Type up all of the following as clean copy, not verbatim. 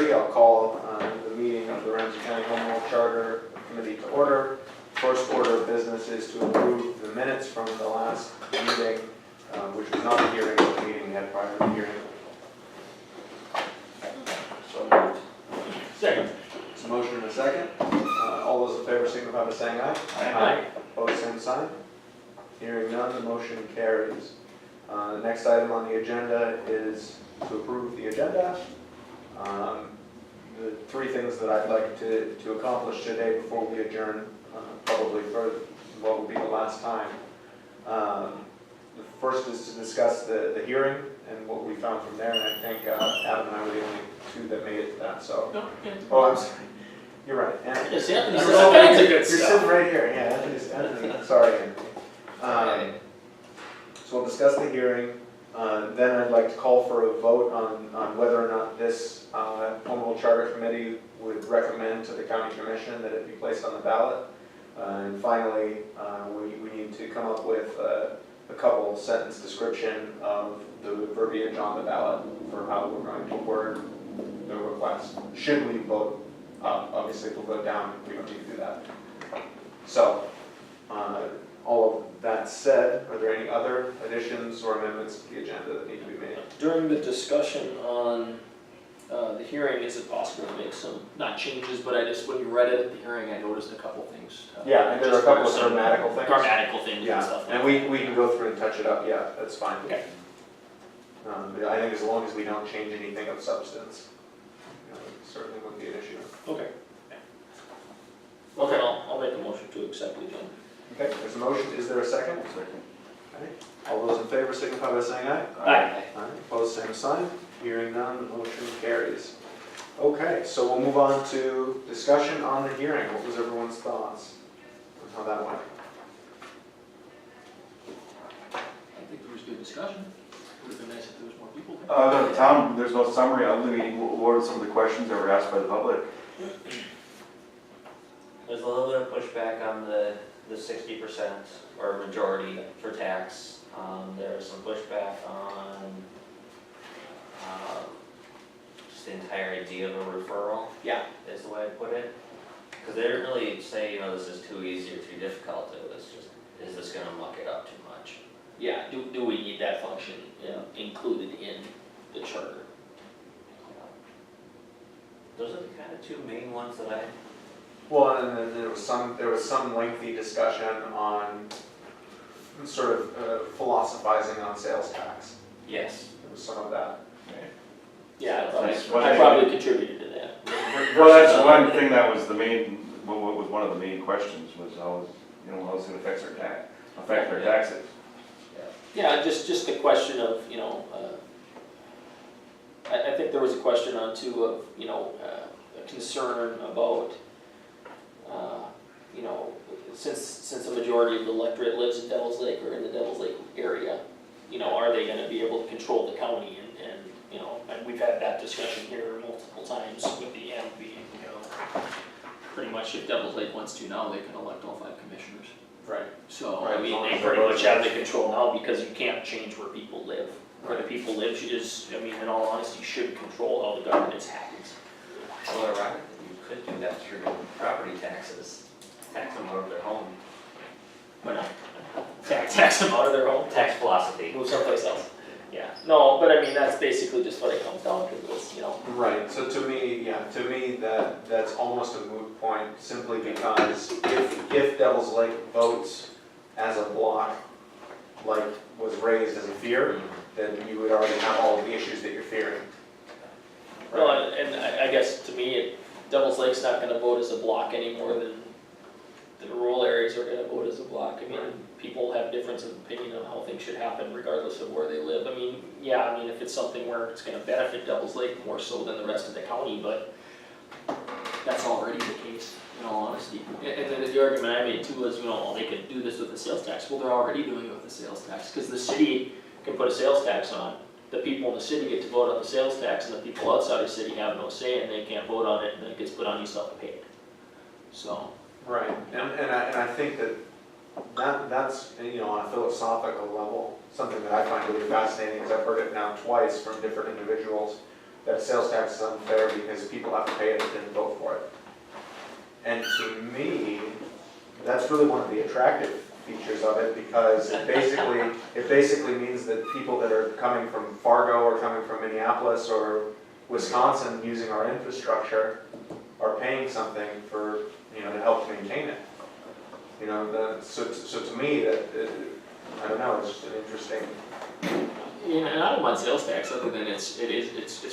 I'll call the meeting of the Ramsey County Home Rule Charter Committee to order. First order of business is to approve the minutes from the last meeting, which was not a hearing, but the meeting we had prior to the hearing. So moved. Second. It's a motion and a second. All those in favor signify by saying aye. Aye. Opposed, same sign. Hearing none, the motion carries. The next item on the agenda is to approve the agenda. The three things that I'd like to accomplish today before we adjourn, probably for what will be the last time. The first is to discuss the hearing and what we found from there, and I think Adam and I were the only two that made it to that, so. No, yeah. Oh, I'm sorry. You're right. Anthony. Yes, Anthony said all kinds of good You're stuff. sitting right here. Yeah, Anthony. Sorry, Anthony. So we'll discuss the hearing. Then I'd like to call for a vote on whether or not this Home Rule Charter Committee would recommend to the County Commission that it be placed on the ballot. And finally, we need to come up with a couple sentence description of the verbiage on the ballot for how we're going to word the request. Should we vote up? Obviously, if we'll vote down, we don't need to do that. So, all of that said, are there any other additions or amendments to the agenda that need to be made? During the discussion on the hearing, is it possible to make some, not changes, but when you read it at the hearing, I noticed a couple things. Yeah, and there are a couple of grammatical things. Grammatical things and stuff Yeah, like and we can go through and touch it up, yeah, that's fine. Okay. But I think as long as we don't change anything of substance, it certainly wouldn't be an issue. Okay. Okay, I'll make a motion to accept the agenda. Okay, there's a motion, is there a second? Second. Okay, all those in favor signify by saying aye. Aye. Aye, opposed, same sign. Hearing none, the motion carries. Okay, so we'll move on to discussion on the hearing. What was everyone's thoughts on how that went? I think there was good discussion. It would have been nice if there was more people there. Tom, there's no summary of the meeting. What were some of the questions that were asked by the public? There's a little bit of pushback on the 60% or majority for tax. There's some pushback on just the entire idea of a referral. Yeah. Is the way I put it. Because they didn't really say, this is too easy or too difficult. It was just, is this going to muck it up too much? Yeah, do we need that function included in the charter? Those are the kind of two main ones that I. Well, and then there was some lengthy discussion on sort of philosophizing on sales tax. Yes. There was some of that. Yeah, That's I probably contributed to that. Well, that's one thing that was the main, what was one of the main questions was how is it affect our taxes? Yeah, just the question of, I think there was a question on too of, a concern about, since a majority of the electorate lives in Devil's Lake or in the Devil's Lake area, are they gonna be able to control the county? And we've had that discussion here multiple times with the end being, pretty much if Devil's Lake wants to now, they can elect all 5 commissioners. Right. So, Right, I mean, as long they as pretty they're much have the control now because you can't change where people live. Where the people live, in all honesty, you should control how the governance happens. Well, ironically, you could do that through property taxes. Tax them out of their home. But not tax them out of their home, Tax philosophy. move someplace else. Yeah, no, but I mean, that's basically just what it comes down to is, Right, so to me, that's almost a moot point, simply because if Devil's Lake votes as a block, like was raised as a fear, then you would already have all of the issues that you're fearing. well, and I guess to me, Devil's Lake's not gonna vote as a block any more than the rural areas are gonna vote as a block. I mean, people have difference of opinion on how things should happen regardless of where they live. I mean, if it's something where it's gonna benefit Devil's Lake more so than the rest of the county, but that's already the case, in all honesty. And then the argument I made too was, they could do this with the sales tax. Well, they're already doing it with the sales tax, because the city can put a sales tax on. The people in the city get to vote on the sales tax, and the people outside the city have no say, and they can't vote on it, and then it gets put on you, so to pay it. So. Right, and I think that's on a philosophical level, something that I find really fascinating, because I've heard it now twice from different individuals, that a sales tax is unfair because people have to pay it and didn't vote for it. And to me, that's really one of the attractive features of it, because it basically means that people that are coming from Fargo or coming from Minneapolis or Wisconsin using our infrastructure are paying something for, to help maintain it. So to me, I don't know, it's just an interesting. And I don't mind sales tax, other than it's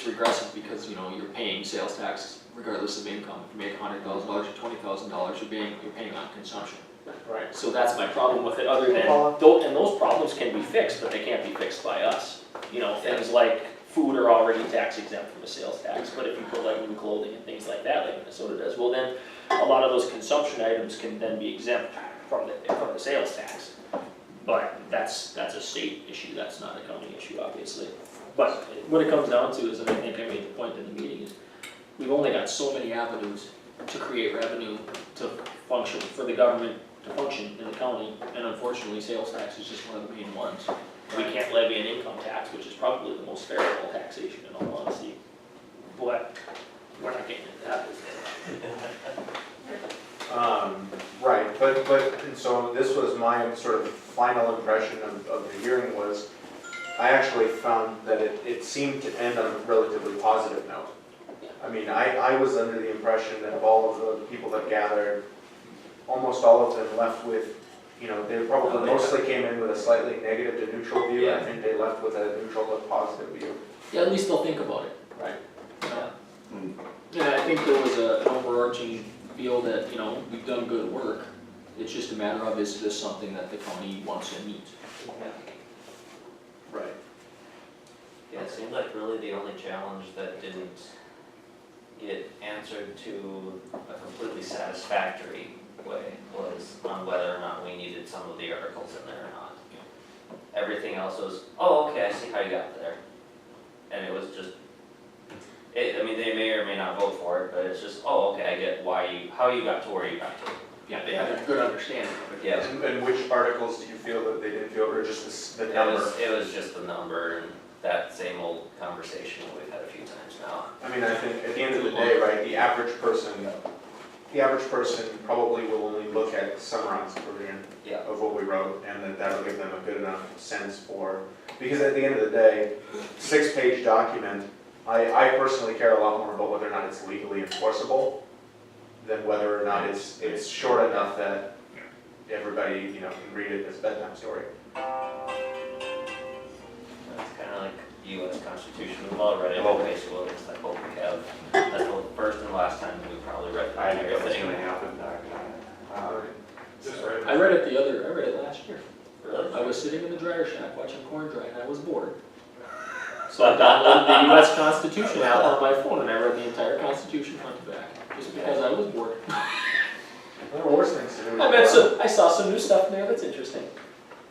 regressive, because, you're paying sales tax regardless of income. If you make $100,000 or $20,000, you're paying on consumption. Right. So that's my problem with it, other than, and those problems can be fixed, but they can't be fixed by us. Things like food are already tax exempt from a sales tax, but if you put like new clothing and things like that, like Minnesota does, well then, a lot of those consumption items can then be exempt from the sales tax. But that's a state issue, that's not a county issue, obviously. But what it comes down to is, and I think I made the point in the meeting, is we've only got so many avenues to create revenue to function, for the government to function in the county, and unfortunately, sales tax is just one of the main ones. We can't levy an income tax, which is probably the most fair of all taxation, in all honesty. But we're not getting into that business. Right, and so this was my sort of final impression of the hearing was, I actually found that it seemed to end on a relatively positive note. I mean, I was under the impression that of all of the people that gathered, almost all of them left with, they probably mostly came in with a slightly negative to neutral view. Yeah. I think they left with a neutral to positive view. Yeah, at least they'll think about it. Right. Yeah, I think there was an overarching feel that, we've done good work. It's just a matter of, is this something that the county wants and needs? Right. Yeah, it seemed like really the only challenge that didn't get answered to a completely satisfactory way was on whether or not we needed some of the articles in there or not. Everything else was, oh, okay, I see how you got there. And it was just, I mean, they may or may not vote for it, but it's just, oh, okay, I get how you got to where you got to. Yeah, they have a good understanding of it. Yeah. And which articles do you feel that they didn't feel, or just the number? It was just the number and that same old conversation that we've had a few times now. I mean, I think at the end of the day, right, the average person probably will only look at the summarized version Yeah. of what we wrote, and that'll give them a good enough sense for, because at the end of the day, 6-page document, I personally care a lot more about whether or not it's legally enforceable than whether or not it's short enough that everybody, can read it as a bedtime story. That's kind of like U.S. Constitution. We've all read it in high school, at least I hope we have. That's the first and last time we probably read the I think entire that's thing. gonna happen, I read it last year. Really? I was sitting in the dryer shack watching corn dry, and I was bored. So I downloaded the U.S. Constitution app on my phone, and I read the entire Constitution front to back, just because I was bored. There are worse things to do. I saw some new stuff in there that's interesting.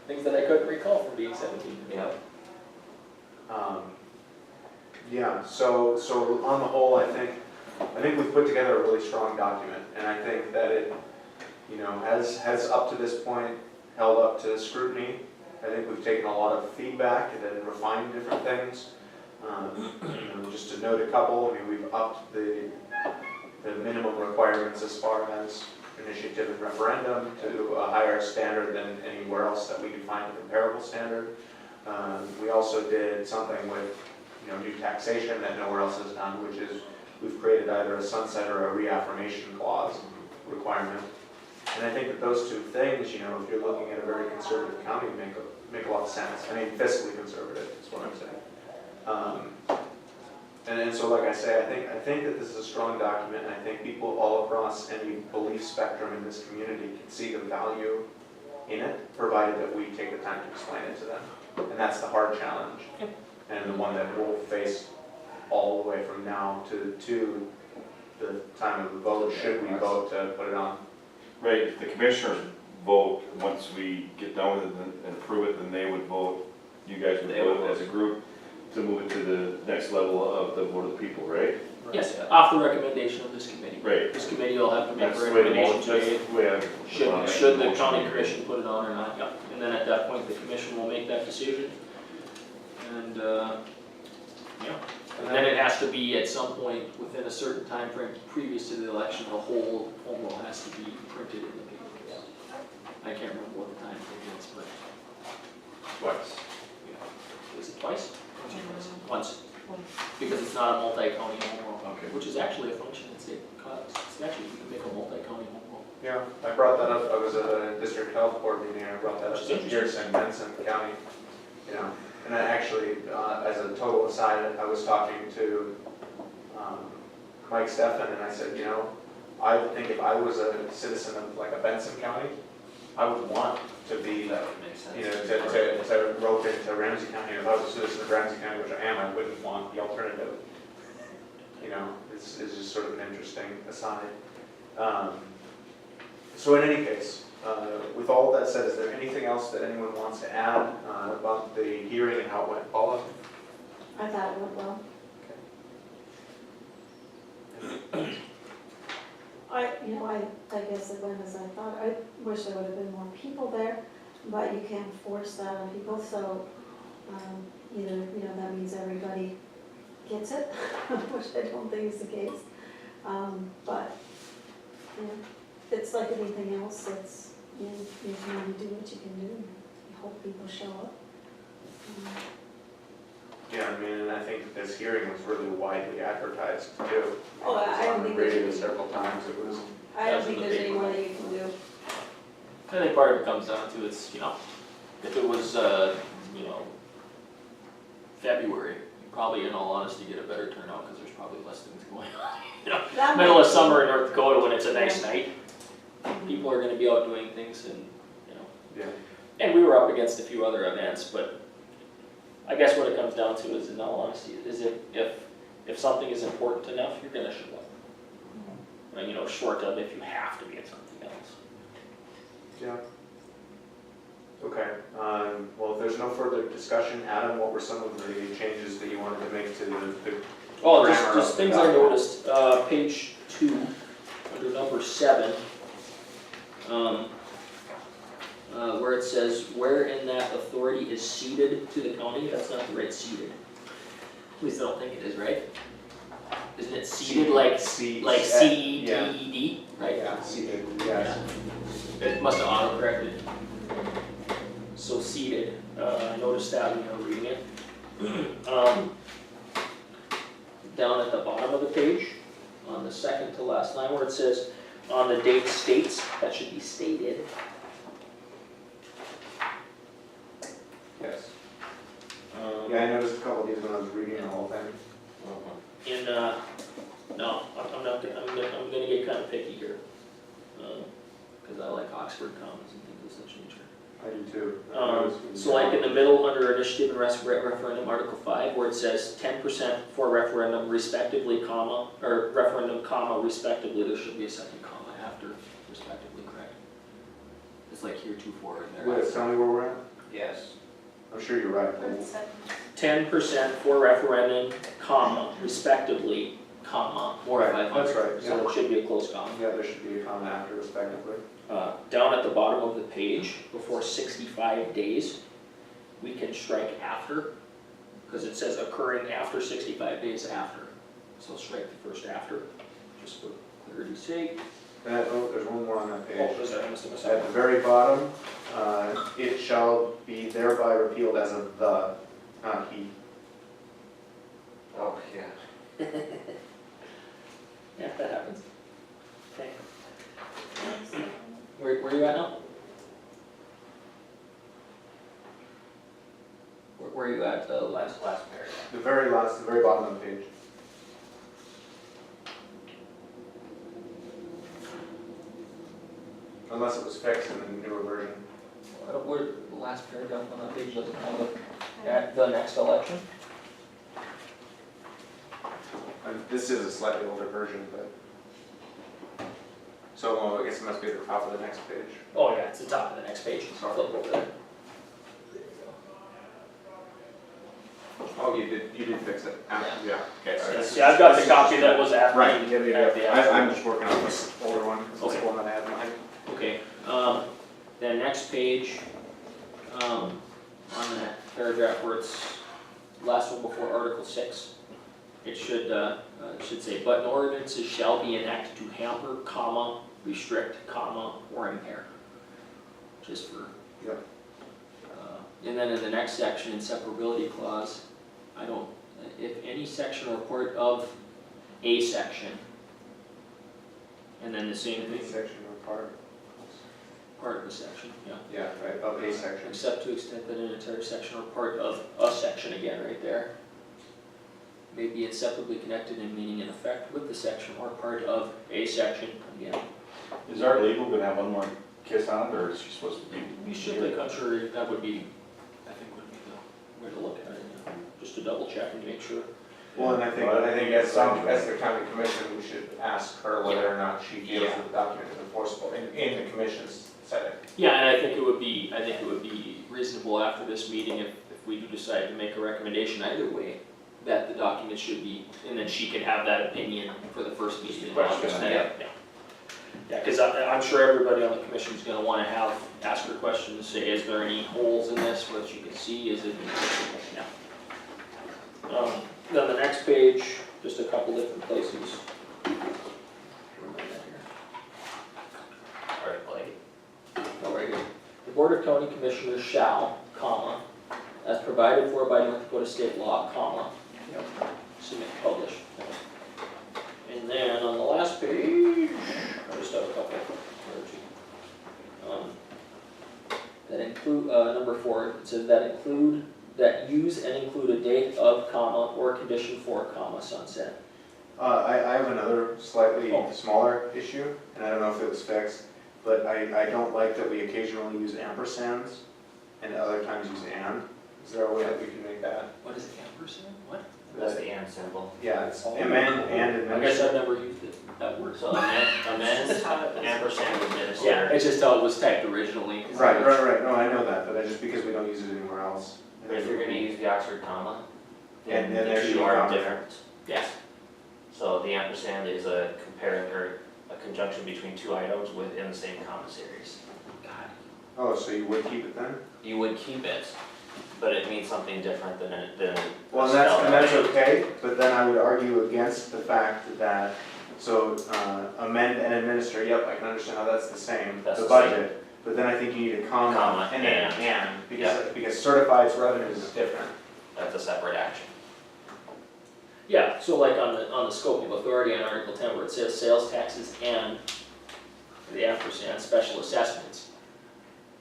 Things that I couldn't recall from being 17. Yeah. So on the whole, I think we've put together a really strong document, and I think that it, has up to this point held up to scrutiny. I think we've taken a lot of feedback and then refined different things. Just to note a couple, I mean, we've upped the minimum requirements as far as initiative and referendum to a higher standard than anywhere else that we could find a comparable standard. We also did something with, new taxation that nowhere else has done, which is we've created either a sunset or a reaffirmation clause requirement. And I think that those two things, if you're looking at a very conservative county, make a lot of sense. I mean, fiscally conservative is what I'm saying. And so, like I say, I think that this is a strong document, and I think people all across any belief spectrum in this community can see the value in it, provided that we take the time to explain it to them. And that's the hard challenge, and the one that we'll face all the way from now to the time of the vote, should we vote to put it on. Right, if the commissioners vote, once we get done with it and approve it, then they would vote, you guys would vote as a group to move it to the next level of the vote of the people, right? Yes, off the recommendation of this committee. Right. This committee will have to make That's a the way the recommendation motion, that's today. the way I. Should the county commission put it on or not, yeah. And then at that point, the commission will make that decision. And, and then it has has to be at some point within a certain time frame previous to the election, the whole home rule has to be printed in the paper. I can't remember what the time frame is, but Twice. is it twice? Once. Because it's not a multi-county home rule, Okay. which is actually a function that state cuts. It's actually, you can make a multi-county home rule. Yeah, I brought that up, I was at a district health board meeting, I brought that up some years in Benson County, you know. And I actually, as a total aside, I was talking to Mike Steffen, and I said, you know, I would think if I was a citizen of like a Benson County, I would want to be, That would make sense. you know, to rope into Ramsey County. If I was a citizen of Ramsey County, which I am, I wouldn't want the alternative. You know, it's just sort of an interesting aside. So in any case, with all that said, is there anything else that anyone wants to add about the hearing and how it went, Paula? I thought it went well. I guess it went as I thought. I wish there would have been more people there, but you can't force that on people, so, either, that means everybody gets it, which I don't think is the case. But, it's like anything else, it's, you can only do what you can do, and you hope people show up. Yeah, I mean, and I think this hearing was really widely advertised too. Oh, I don't think It was on the radio there's- several times, it was. I don't think there's any more that you can do. I think part of it comes down to it's, if it was, February, you probably, in all honesty, get a better turnout because there's probably less things going on. That Middle of might- summer in North Dakota when it's a nice night, people are gonna be out doing things and, Yeah. and we were up against a few other events, but I guess what it comes down to is, in all honesty, is if something is important enough, you're gonna show up. Short of if you have to be at something else. Yeah. Okay, well, if there's no further discussion, Adam, what were some of the changes that you wanted to make to the Oh, grammar just of the things I document? noticed, page 2, under number 7, where it says, where in that authority is ceded to the county, that's not the right ceded. At least I don't think it is, right? Isn't it ceded like C-E-D-E-D, right? Yeah, seated, yes. It must have auto-corrected. So seated, I noticed that when you were reading it. Down at the bottom of the page, on the second to last line where it says, on the date states, that should be stated. Yes. Yeah, I noticed a couple of these when I was reading the whole thing. No, I'm gonna get kind of picky here. Cause I like Oxford commas and things of such nature. I do too. So like in the middle, under initiative and referendum, Article 5, where it says 10% for referendum respectively, comma, or referendum, comma, respectively, there should be a second comma after respectively, correct? It's like heretofore in there. Wait, tell me where we're at? Yes. I'm sure you're right. But it's a- 10% for referendum, comma, respectively, comma, or Right, 500. that's right, So it should be a close comma. Yeah, there should be a comment after respectively. Down at the bottom of the page, before 65 days, we can strike after, because it says occurring after 65 days after. So strike the first after, just for clarity's sake. There's one more on that Oh, page. was that, I must have missed At the very bottom, it shall be thereby repealed as of the, not he. Oh, yeah. Yeah, that happens. Okay. Where you at now? Where are you at, last paragraph? The very last, the very bottom of the page. Unless it was fixed in the newer version. Where, the last paragraph on that page doesn't have at the next election? This is a slightly older version, but. So, well, I guess it must be at the top of the next page. Oh yeah, it's the top of the next page. Sorry. Flip over there. Oh, you did fix it. Yeah, okay. sorry. See, I've got the copy that was at. Right, yeah, at the yeah. actual- I'm just working on this older one, because it's Okay. the one that I had in mind. Okay, then next page, on that paragraph where it's last one before Article 6. it should say, but no ordinances shall be enacted to hamper, comma, restrict, comma, or impair. Just for. Yep. And then in the next section, inseparability clause, if any section or part of a section, and then the same Any thing, section or part of a section, yeah. yeah, right, of a section. Except to extent that an entire section or part of a section, again, right there, may be inseparably connected in meaning and effect with the section or part of a section, again. Is our legal gonna have one more kiss on it, or is she supposed to be? We should, the contrary, that would be, I think would be the way to look at it, yeah. Just to double check and make sure. Well, and I think as the county commission, we should ask her whether or not she feels that the document is enforceable in the commission's setting. Yeah, and I think it would be reasonable after this meeting if we do decide to make a recommendation either way, that the document should be, and then she could have that opinion for the first meeting in August. Yeah. Yeah, because I'm sure everybody on the commission is gonna wanna ask her questions, say, is there any holes in this, what you can see, is it, yeah. Then the next page, just a couple different places. Alright, Blake. Oh, right here. The Board of County Commissioners shall, comma, as provided for by North Dakota state law, comma, submit, publish. And then on the last page, I just have a couple, that include, number 4, it says that use and include a date of, comma, or condition for, comma, sunset. I have another slightly Oh. smaller issue, and I don't know if it was fixed, but I don't like that we occasionally use ampersands and other times use and. Is there a way that we can make that? What is it, ampersand? What? That's the and symbol. Yeah, it's amend and I guess administer. I've never used it, that word. So amend, ampersand, administer. Yeah, it's just how it was typed originally. Right, no, I know that, but just because we don't use it anywhere else. But if you're gonna use the Oxford comma, And then the there should two be are comma. different. Yes. So the ampersand is a comparing, or a conjunction between two items within the same comma series. Oh, so you would keep it then? You would keep it, but it means something different than Well, and that's okay, but then I would argue against the fact that, so amend and administer, yep, I can understand how that's the same, That's the the same. budget. But then I think you need a comma Comma, and then and. because certified revenues is different. That's a separate action. Yeah, so like on the scope of authority on Article 10 where it says sales taxes and the ampersand special assessments.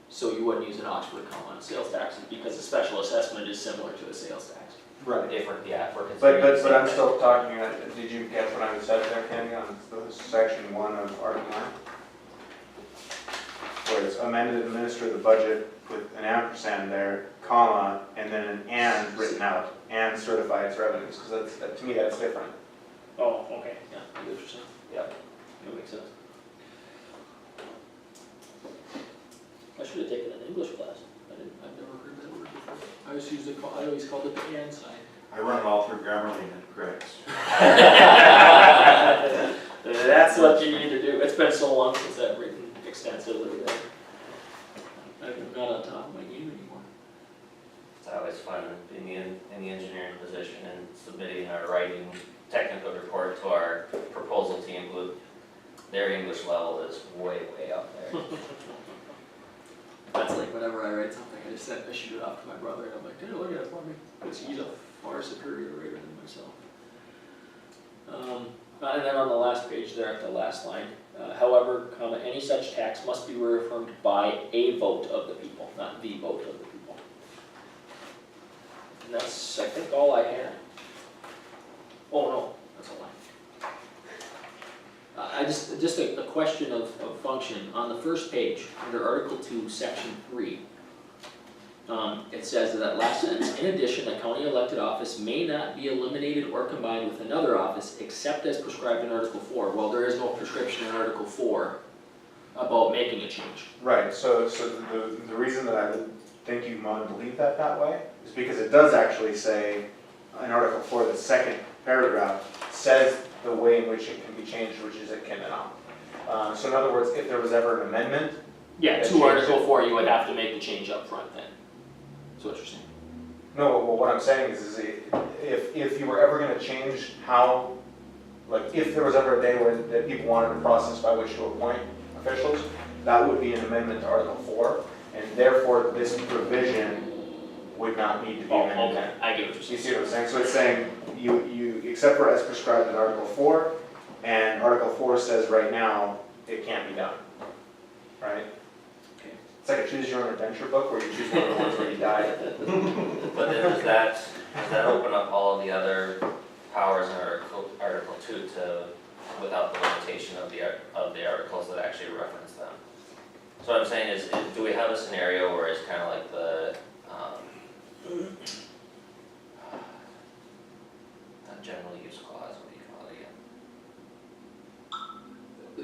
So you wouldn't use an Oxford comma on sales taxes because the special assessment is similar to the sales tax. Right. Different, yeah, we're considering. But the same I'm thing. still talking, did you get what I said there, Kenny, on the section 1 of Article 9? Where it's amended and administer the budget with an ampersand there, comma, and then an and written out, and certify its revenues, because to me, that's different. Oh, okay, yeah, I get what you're saying. Yep. That makes sense. I should have taken an English class. I've never heard that word before. I always called it the and sign. I run it all through Grammarly and it corrects. That's what you need to do. It's been so long since I've written extensively that I'm not on top of my game anymore. It's always fun being in the engineering position and submitting our writing technical report to our proposal team who their English level is way, way up there. That's like whenever I write something, I shoot it off to my brother and I'm like, hey, look at it for me. Because he's a far superior writer than myself. And then on the last page there, at the last line, however, comma, any such tax must be reaffirmed by a vote of the people, not the vote of the people. And that's, I think, all I had. Oh, no, that's a lie. Just a question of function. On the first page, under Article 2, Section 3, it says that last sentence, in addition, a county elected office may not be eliminated or combined with another office except as prescribed in Article 4. Well, there is no prescription in Article 4 about making a change. Right, so the reason that I would think you want to leave that way is because it does actually say, in Article 4, the second paragraph says the way in which it can be changed, which is it cannot. So in other words, if there was ever an amendment. Yeah, that to changed Article it. 4, you would have to make the change up front then. That's what you're saying. No, well, what I'm saying is if you were ever gonna change how, like, if there was ever a day where that people wanted a process by which to appoint officials, that would be an amendment to Article 4, and therefore this provision would not need to be Oh, amended. okay, I get what you're You saying. see what I'm saying? So it's saying you except for as prescribed in Article 4, and Article 4 says right now it can't be done, right? Okay. It's like a choose your own adventure book where you choose one of the ones where you die. But then does that open up all of the other powers in Article 2 to, without the limitation of the articles that actually reference them? So what I'm saying is do we have a scenario where it's kind of like the, not general use clause, what do you call it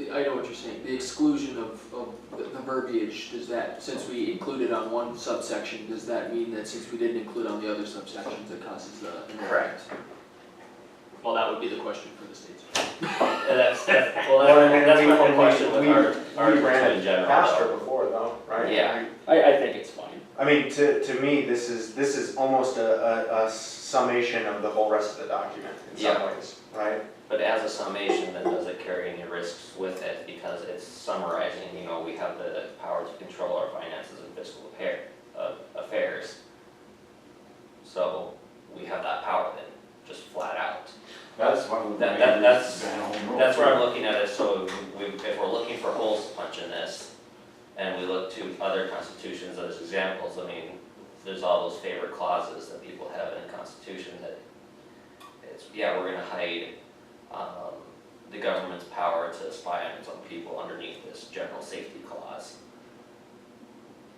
again? I know what you're saying, the exclusion of the verbiage, does that, since we included on one subsection, does that mean that since we didn't include on the other subsections, it causes the? Correct. Well, that would be the question for the states. And that's my whole question with we Article 2 ran in it general. faster though. before though, right? Yeah. I think it's fine. I mean, to me, this is almost a summation of the whole rest of the document in some ways, right? But as a summation, then does it carry any risks with it? Because it's summarizing, we have the power to control our finances and fiscal affairs. So we have that power then, just flat out. That's one of the That- major that's- ban home rule. That's where I'm looking at it, so if we're looking for holes to punch in this, and we look to other constitutions as examples, I mean, there's all those favorite clauses that people have in the Constitution that it's, we're gonna hide the government's power to spy on its own people underneath this general safety clause.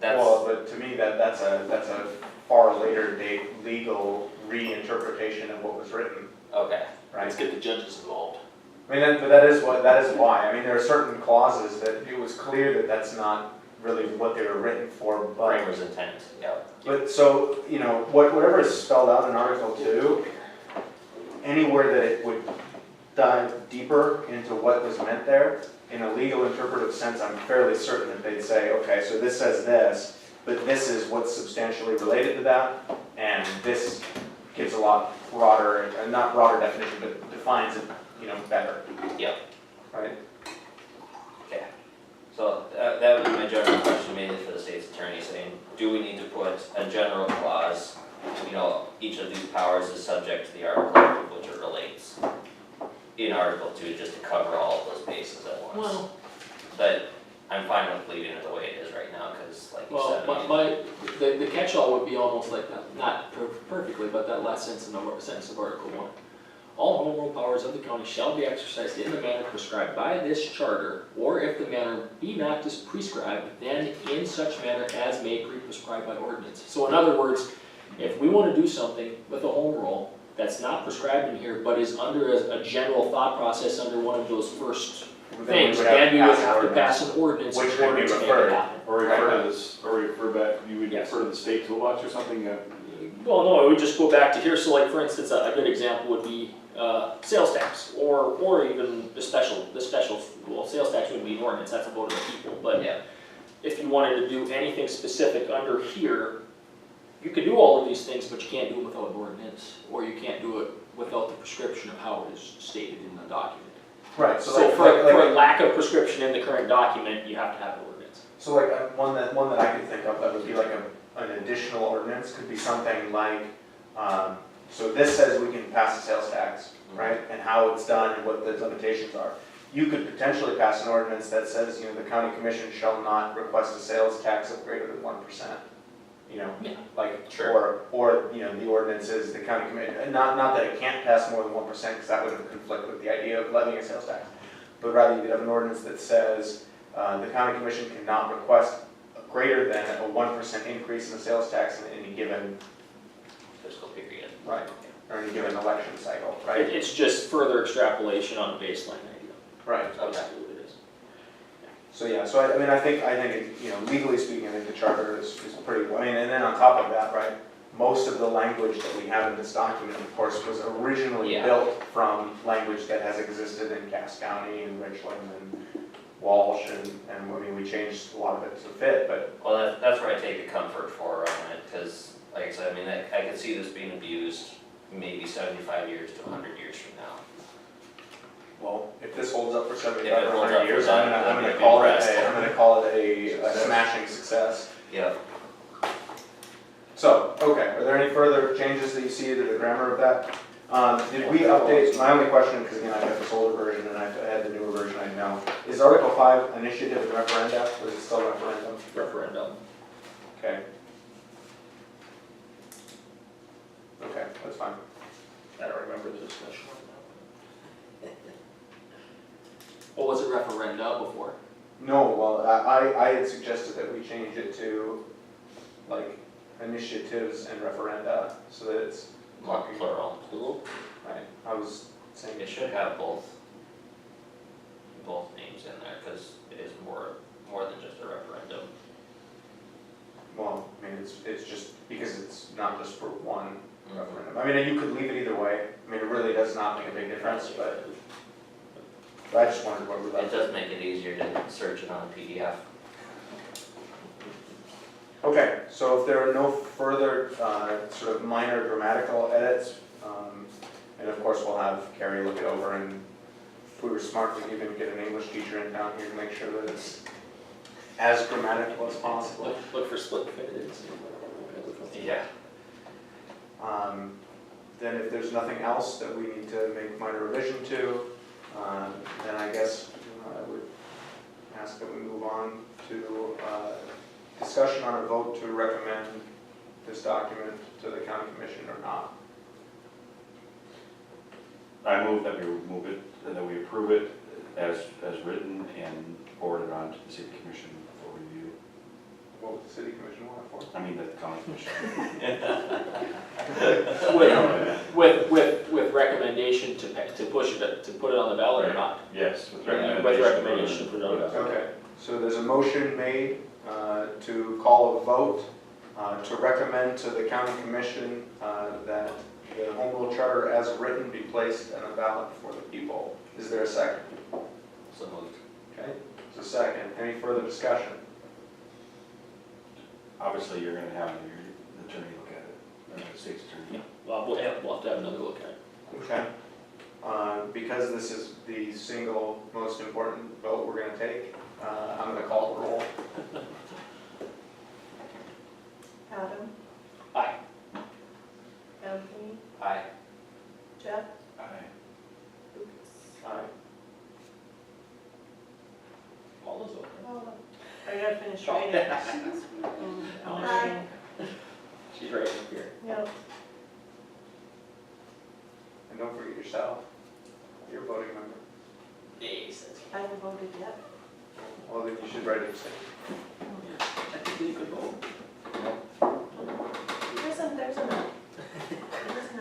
Well, but to me, that's a far later date legal reinterpretation of what was written, Okay, right? Let's get the judges involved. I mean, but that is why. I mean, there are certain clauses that it was clear that that's not really what they were written for, but. framers' intent, yeah. But so, whatever is spelled out in Article 2, anywhere that it would dive deeper into what was meant there, in a legal interpretive sense, I'm fairly certain that they'd say, okay, so this says this, but this is what's substantially related to that, and this gives a lot broader, not broader definition, but defines it, better. Yep. Right? Okay, so that would be my general question mainly for the state's attorney, saying, do we need to put a general clause, each of these powers is subject to the article of which it relates, in Article 2, just to cover all of those bases at once? Well, But I'm fine with leaving it the way it is right now, because like you said, I mean, the catch-all would be almost like that, not perfectly, but that last sentence of Article 1. All home rule powers of the county shall be exercised in the manner prescribed by this charter, or if the manner be not prescribed, then in such manner as may be prescribed by ordinance. So in other words, if we want to do something with a home rule that's not prescribed in here, but is under a general thought process under one of those first things, then we would have to pass an ordinance in Which could order be to make referred. it happen. Or refer to this, or refer back, you would Yes. refer to the state toolbox or something? Well, no, it would just go back to here, so like, for instance, a good example would be, sales tax, or even the special, well, sales tax wouldn't be an ordinance, that's a vote of the people, but yeah, if you wanted to do anything specific under here, you could do all of these things, but you can't do it without an ordinance, or you can't do it without the prescription of how it is stated in the document. Right, So for a lack of prescription in the current document, you have to have an ordinance. So like one that I could think of that would be like an additional ordinance could be something like, so this says we can pass a sales tax, right? And how it's done and what the limitations are. You could potentially pass an ordinance that says, the county commission shall not request a sales tax of greater than 1%. Yeah. Like, Sure. or the ordinance is the county commission, not that it can't pass more than 1%, because that would conflict with the idea of levying a sales tax. But rather you could have an ordinance that says, the county commission cannot request greater than a 1% increase in the sales tax in any given, fiscal period. right, or any given election cycle, right? It's just further extrapolation on a baseline idea. Right. That's basically what it is. So yeah, so I think legally speaking, I think the charter is pretty, and then on top of that, right, most of the language that we have in this document, of course, was originally Yeah. built from language that has existed in Cass County and Richland and Walsh, and we changed a lot of it to fit, but Well, that's where I take a comfort for on it, because like I said, I mean, I could see this being abused maybe 75 years to 100 years from now. Well, if this holds up for If 75 it or holds 100 up for years, that, I'm then gonna we'd be call it impressed. I'm gonna call it a smashing success. Yeah. So, okay, are there any further changes that you see to the grammar of that? Did we update, my only question, because again, I got this older version and I had the newer version, I know. Is Article 5 initiative and referenda, or is it still referendum? Referendum. Okay. Okay, that's fine. I don't remember the discussion on that. What was it, referenda before? No, well, I had suggested that we change it to, like, initiatives and referenda, so that it's talking. Plural. Plural? Right, I was saying. It should have both names in there, because it is more than just a referendum. Well, I mean, it's just, because it's not just for one referendum. I mean, you could leave it either way. I mean, it really does not make a big difference, but I just wondered what we It left. does make it easier to search it on a PDF. Okay, so if there are no further sort of minor grammatical edits, and of course we'll have Carrie look it over, and if we were smart, we'd even get an English teacher in town here to make sure that it's as grammatical as possible. Look for split infinitives. Yeah. Then if there's nothing else that we need to make minor revision to, then I guess I would ask that we move on to discussion on a vote to recommend this document to the county commission or not. I move that we remove it, and that we approve it as written and forward it on to the city commission for review. What would the city commission want it for? I mean, the county commission. With recommendation to push it, to put it on the ballot or not? Yes, with With recommendation to put it on the ballot. Okay, so there's a motion made to call a vote to recommend to the county commission that the home rule charter as written be placed on a ballot for the people. Is there a second? So moved. Okay, there's a second. Any further discussion? Obviously, you're gonna have your attorney look at it, the state's attorney. Well, we'll have to have another look at it. Okay. Because this is the single most important vote we're gonna take, I'm gonna call the roll. Adam, Aye. Anthony, Aye. Jeff, Aye. Lucas. Aye. All is open. I gotta finish writing. Aye. She's right up here. Yep. And don't forget yourself. You're a voting member. Yes, that's. I haven't voted yet. Well, then you should write it. Technically, you could vote. There's a.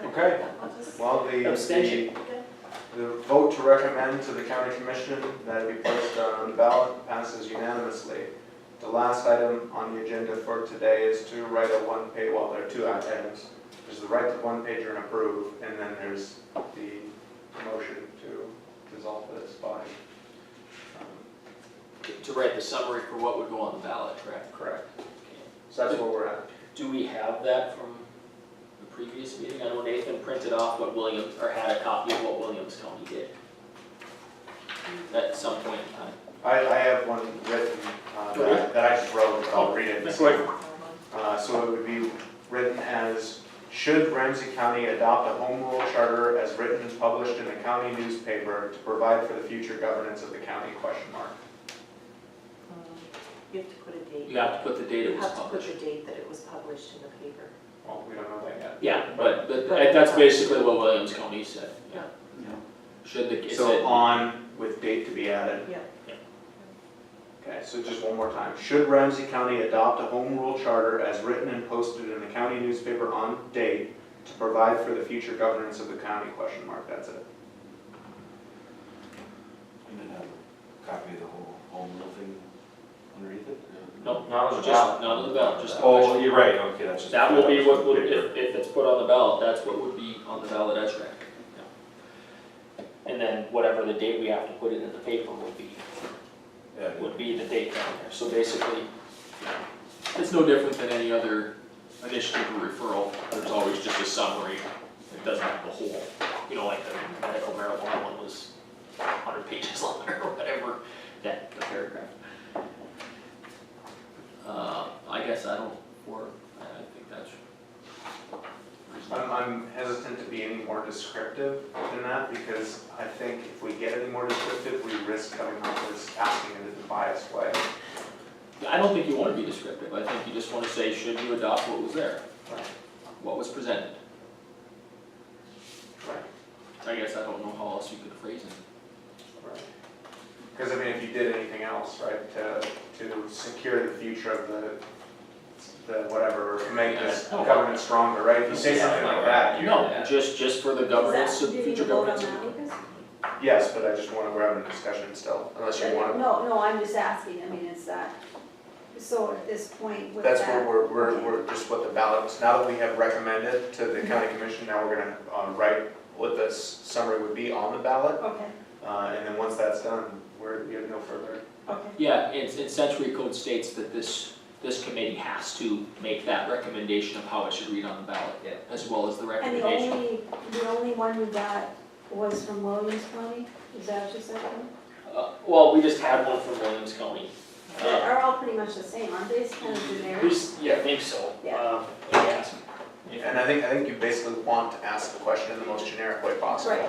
Okay. I'll just. Well, Abstention. Okay. the vote to recommend to the county commission that it be placed on the ballot passes unanimously. The last item on the agenda for today is to write a one-page, well, there are two items. There's the right to one-pager and approve, and then there's the motion to dissolve this body. To write the summary for what would go on the ballot, correct? Correct. So that's where we're at. Do we have that from the previous meeting? I know Nathan printed off what Williams, or had a copy of what Williams County did at some point in time. I have one written that I just wrote, I'll read it. Go ahead. So it would be written as, should Ramsey County adopt a home rule charter as written and published in the county newspaper to provide for the future governance of the county, question mark. You have to put a date. You have to put the date it You was have to put published. the date that it was published in the paper. Well, we don't know that yet. Yeah, but that's basically what Williams County said, yeah. Should the, it So said, on with date to be added. Yeah. Okay, so just one more time. Should Ramsey County adopt a home rule charter as written and posted in the county newspaper on date to provide for the future governance of the county, question mark, that's it. And then have a copy of the whole home rule thing underneath it? no, Not on the just, ballot. not on the ballot, just the Oh, question. you're right, okay, that's just. That will be what would, Paper. if it's put on the ballot, that's what would be on the ballot as read. Yeah. And then whatever the date we have to put it in the paper Yeah, would be the date down there. So basically, it's no different than any other initiative or referral, there's always just a summary, it doesn't have the whole, you know, like the medical marijuana one was 100 pages long or whatever, that, the paragraph. I guess I think that's reasonable. I'm hesitant to be any more descriptive than that, because I think if we get any more descriptive, we risk coming off as asking it in a biased way. I don't think you want to be descriptive, I think you just want to say, should you adopt what was there, Right. what was presented? Right. I guess I don't know how else you could phrase it. Right. Because I mean, if you did anything else, right, to secure the future of the whatever, or to make this Yeah. government stronger, right? If you say something like that, No, just for the governance of Did you future vote on governance. that, Lucas? yes, but I just want to, we're having a discussion still, unless you want to. No, I'm just asking, I mean, it's that, so at this point with that. That's where we're just what the ballots, now that we have recommended to the county commission, now we're gonna write what this summary would be on the ballot. Okay, And then once that's done, we have no further. okay. Yeah, and Century Code states that this committee has to make that recommendation of how it should read on the ballot. Yeah. As well as the And recommendation. the only one we got was from Williams County, is that what you said? Well, we just had one from Williams County. They are all pretty much the same, aren't they? It's kind of generic. Yeah, I think so. Yeah. Yes. And I think you basically want to ask the question in the most generic way possible. Right.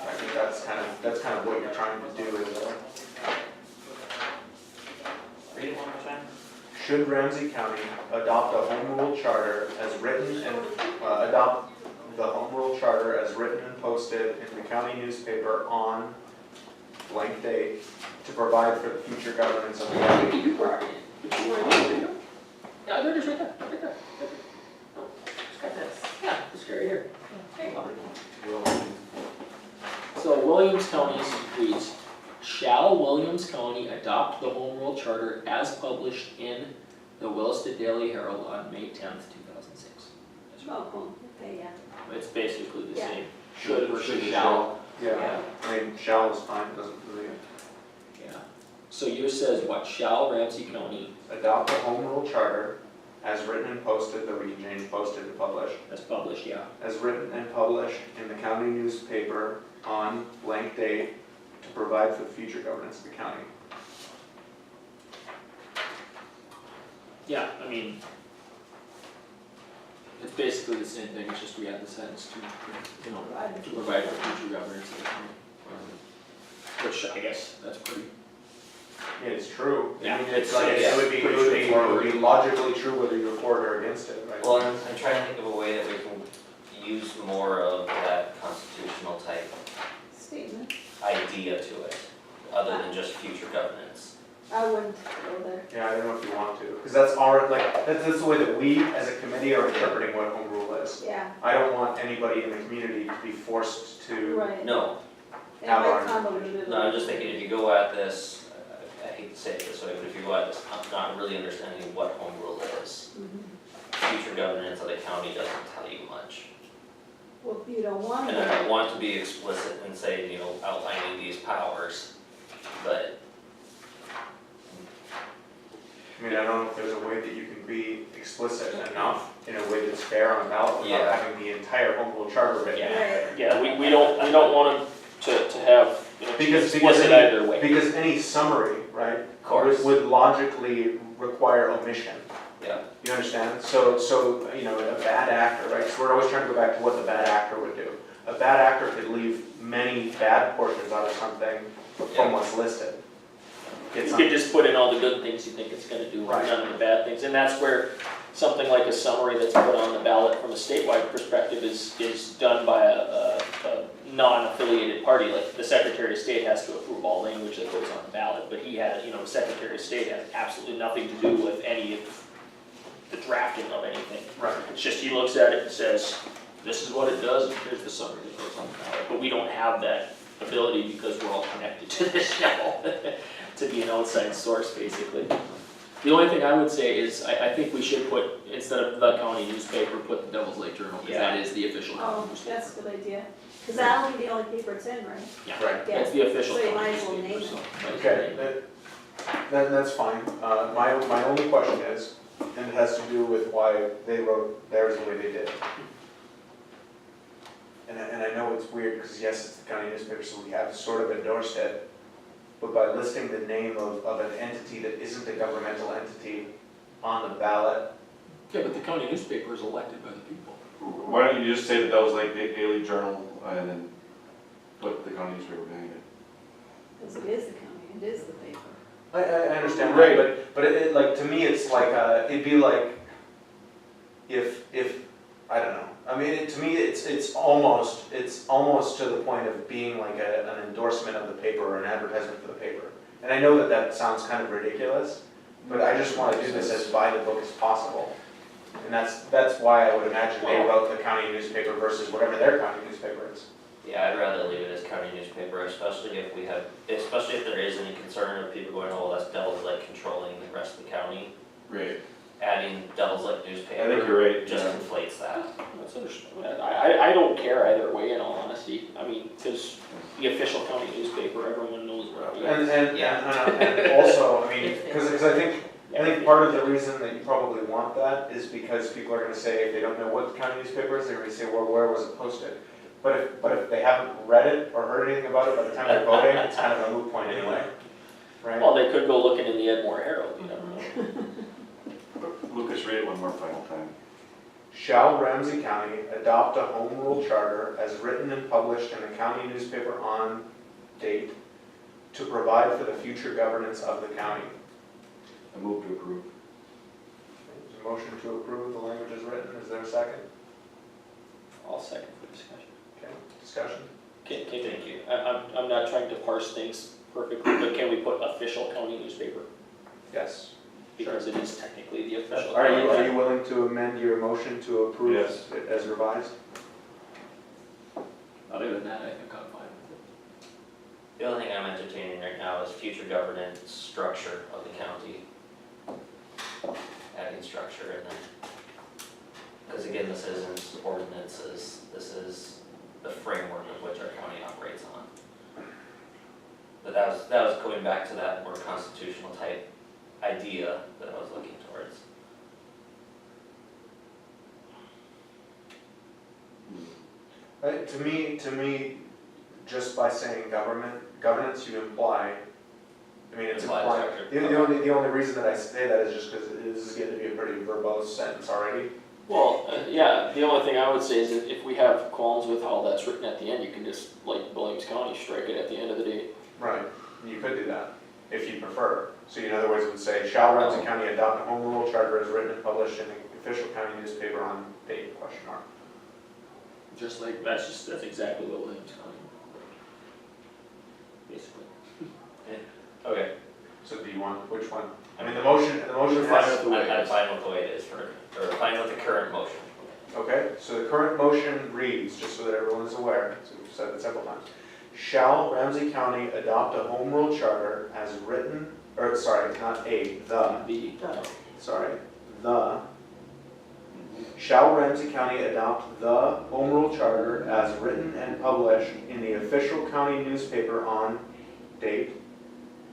I think that's kind of what you're trying to do is, Read it one more time. should Ramsey County adopt a home rule charter as written and, adopt the home rule charter as written and posted in the county newspaper on blank date to provide for the future governance of the county? Yeah, there it is right there, right there. Got this. Yeah, it's right here. There you go. So Williams County reads, shall Williams County adopt the home rule charter as published in the Williston Daily Herald on May 10th, 2006? Oh, cool, okay, yeah. It's basically the Yeah. same, should versus Should, shall. Yeah, I mean, shall is fine, doesn't really Yeah. So yours says what, shall Ramsey County, adopt the home rule charter as written and posted, the we changed posted to published, as published, yeah. as written and published in the county newspaper on blank date to provide for the future governance of the county. Yeah, I mean, it's basically the same thing, it's just we add the sentence to, you know, to provide for future governance of the county. Which I guess that's pretty, It's true. I Yeah, mean, it's- like, yeah, it would pretty be logically true whether you're for it or against it, right? Well, I'm trying to think of a way that we can use more of that constitutional type Statement, idea to it, other than just future governance. I wouldn't go there. Yeah, I don't know if you want to, because that's already, like, that's the way that we, as a committee, are interpreting what home rule is. Yeah, I don't want anybody in the community to be forced to, right. No, It Have might our- convolute it. no, I'm just thinking if you go at this, I hate to say it this way, but if you go at this not really understanding what home rule is, Mhm. future governance of the county doesn't tell you much. Well, you don't want And to. I want to be explicit and say, you know, outlining these powers, but I mean, I don't know if there's a way that you can be explicit enough in a way that's fair on a ballot without Yeah. having the entire home rule charter written. Yeah. Right. Yeah, we don't want to have, you know, Because explicit either way. Because any summary, right, of course, would logically require omission. yeah, You understand? So, you know, a bad actor, right, so we're always trying to go back to what the bad actor would do. A bad actor could leave many bad portions out of something from what's listed. Get You some- could just put in all the good things you think it's gonna do, Right. none of the bad things, and that's where something like a summary that's put on the ballot from a statewide perspective is done by a non-affiliated party, like the Secretary of State has to approve all language that goes on the ballot, but he had, you know, the Secretary of State has absolutely nothing to do with any of the drafting of anything. Right. It's just he looks at it and says, this is what it does, and here's the summary that goes on the ballot, but we don't have that ability because we're all connected to this now, to be an outside source, basically. The only thing I would say is, I think we should put, instead of the county newspaper, put the Devil's Lake Journal, because that is the official county Oh, newspaper. that's a good idea. Because that'll be the only paper it's in, right? Yeah, Right. that's the official So you county might as well newspaper, name so. it. might as well Okay, name it. that's fine. My only question is, And it has to do with why they wrote theirs the way they did. And I know it's weird, because yes, it's the county newspaper, so we have sort of endorsed it, but by listing the name of an entity that isn't a governmental entity on the ballot. Yeah, but the county newspaper is elected by the people. Why don't you just say that was like the Daily Journal and then put the county newspaper behind it? Because it is the county, it is the paper. I understand, right, but it, like, to me, it's like, it'd be like, if, I don't know, I mean, to me, it's almost to the point of being like an endorsement of the paper or an advertisement for the paper. And I know that sounds kind of ridiculous, but I just want to do this as by the book as possible. And that's why I would imagine they wrote the county newspaper versus whatever their county newspaper is. Yeah, I'd rather leave it as county newspaper, especially if there is any concern of people going, oh, that's Devils Lake controlling the rest of the county. Right. Adding Devils Lake I newspaper think you're right. just inflates that. That's understandable. I don't care either way, in all honesty. I mean, because the official county newspaper, everyone knows what it is. And also, I mean, because I think part of the reason that you probably want that is because people are gonna say, if they don't know what the county newspaper is, they're gonna say, well, where was it posted? But if they haven't read it or heard anything about it by the time they're voting, it's kind of a moot point anyway, right? Well, they could go looking in the Edmore Herald, you never know. Lucas, read it one more final time. Shall Ramsey County adopt a home rule charter as written and published in the county newspaper on date to provide for the future governance of the county? I move to approve. There's a motion to approve the language as written. Is there a second? I'll second for discussion. Okay, discussion? Thank you. I'm not trying to parse things perfectly, but can we put official county newspaper? Yes. Because it is technically the official. Are you willing to amend your motion to approve Yes. it as revised? Other than that, I think I'm fine with it. The only thing I'm entertaining right now is future governance structure of the county. Adding structure and then, because again, this isn't ordinances, this is the framework of which our county operates on. But that was going back to that more constitutional type idea that I was looking towards. To me, just by saying governance, you imply, I mean, it's Implied implied. structure. The only reason that I say that is just because this is getting to be a pretty verbose sentence already. Well, yeah, the only thing I would say is that if we have qualms with how that's written at the end, you can just, like Williams County, strike it at the end of the day. Right, you could do that, if you prefer. So you, in other words, would say, shall Ramsey County adopt a home rule charter as written and published in the official county newspaper on date, question mark. Just like, that's exactly what Williams County. Basically. Okay. So do you want, which one? I mean, the motion You're fine has, with the way it I'm is. fine with the way it is or fine with the current motion. okay, so the current motion reads, just so that everyone is aware, so we've said it several times. Shall Ramsey County adopt a home rule charter as written, or sorry, not a, the, shall Ramsey County adopt the home rule charter as written and published in the official county newspaper on date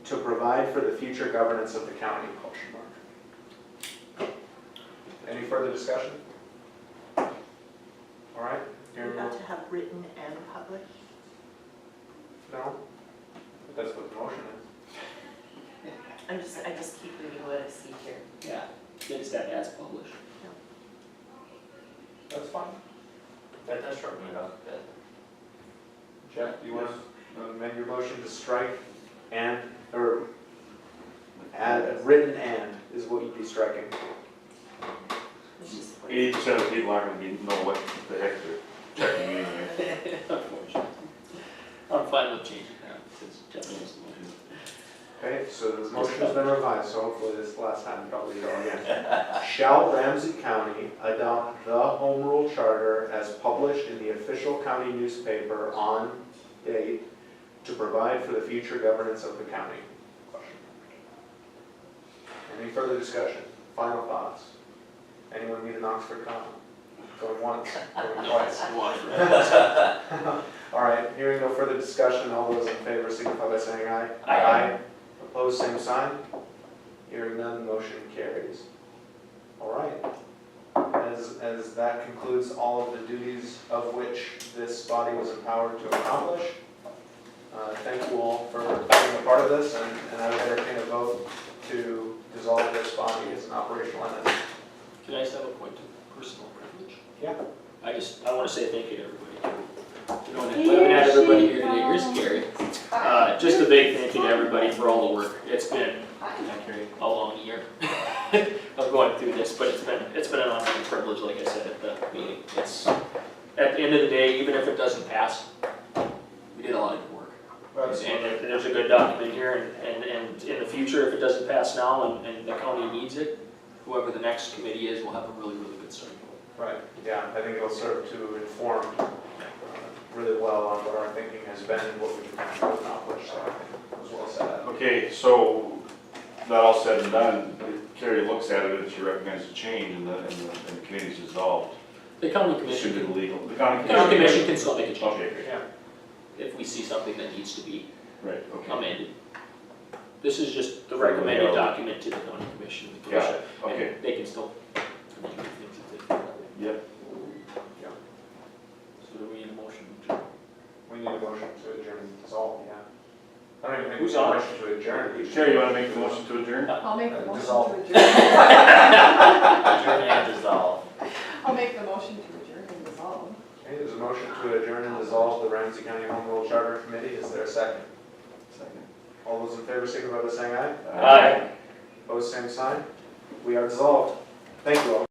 to provide for the future governance of the county, question mark. Any further discussion? All right, You're here we about go. to have written and published. No? But that's what the motion is. I just keep reading what I see here. Yeah, it's that as published. That's fine. That does shorten it up a bit. Jeff, do you want to amend your motion to strike and, or add, written and is what you'd be striking? It's just 80% of the people aren't gonna know what the heck they're checking in here. Unfortunately. I'm fine with changing that, since Jeff knows the motion. Okay, so the motion's been revised, so hopefully this last time probably go again. Shall Ramsey County adopt the home rule charter as published in the official county newspaper on date to provide for the future governance of the county? Question. Any further discussion? Final thoughts? Anyone need an Oxford comma? Going once, going twice. All right, hearing no further discussion, all those in favor signify by saying aye. Aye. Opposed, same sign. Hearing none, motion carries. All right. As that concludes all of the duties of which this body was empowered to accomplish, thank you all for being a part of this, and I would entertain a vote to dissolve this body as an operational entity. Can I just have a point of personal privilege? Yeah. I wanna say thank you to everybody. You know, we haven't had everybody here today, here's Gary. Just a big thank you to everybody for all the work. It's been a long year of going through this, but it's been an ongoing privilege, like I said at the meeting. It's, at the end of the day, even if it doesn't pass, we did a lot of good work. And there's a good document here, and in the future, if it doesn't pass now and the county needs it, whoever the next committee is will have a really, really good start. Right, yeah, I think it'll serve to inform really well on what our thinking has been and what we've been trying to accomplish, so I think it was well said. Okay, so that all said and done, Carrie looks at it and she recognizes a change and the committee's dissolved. The county Should commission, be legal. The the county county commission can still make a change Okay, great. Yeah, if we see something that needs to be Right, okay. amended. This is just the recommended document to the county commission. The Got commission, it, okay. and they can still amend things if they feel that way. Yep. So do we need a motion to? we need a motion to adjourn and dissolve, yeah. I don't even think we Who's need a on? motion to adjourn. Carrie, you wanna make the motion to adjourn? I'll make the motion Dissolve. to adjourn. Adjourn and dissolve. I'll make the motion to adjourn and dissolve. Okay, there's a motion to adjourn and dissolve the Ramsey County Home Rule Charter Committee. Is there a second? Second. All those in favor signify by saying aye. Aye. Opposed, same sign. We are dissolved. Thank you all.